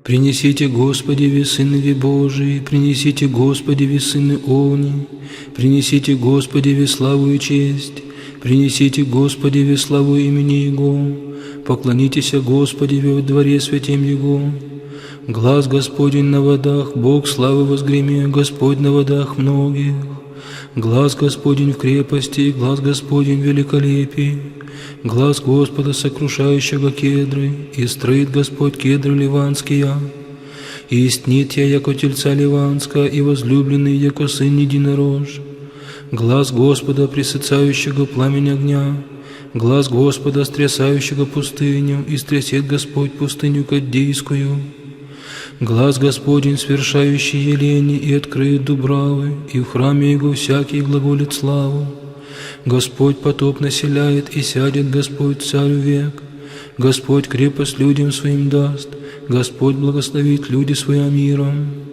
Принесите, Господи, весыны Божии, принесите, Господи, весыны Овни, принесите, Господи, славу и честь, принесите, Господи, славу имени Его, поклонитесь, Господи, во дворе святем Его. Глас Господень на водах, Бог славы возгреми, Господь на водах многих. Глас Господень в крепости, глас Господень в великолепии. Глас Господа, сокрушающего кедры, и строит Господь кедры ливанские. И истнит я, яко тельца ливанска, и возлюбленный, яко сын единорож. Глас Господа, пресыцающего пламень огня, глас Господа, стрясающего пустыню, и стрясет Господь пустыню Каддийскую. Глас Господень, свершающий елени, и откроет дубравы, и в храме Его всякий глаголит славу. Господь потоп населяет, и сядет Господь царь век. Господь крепость людям своим даст, Господь благословит люди своим миром.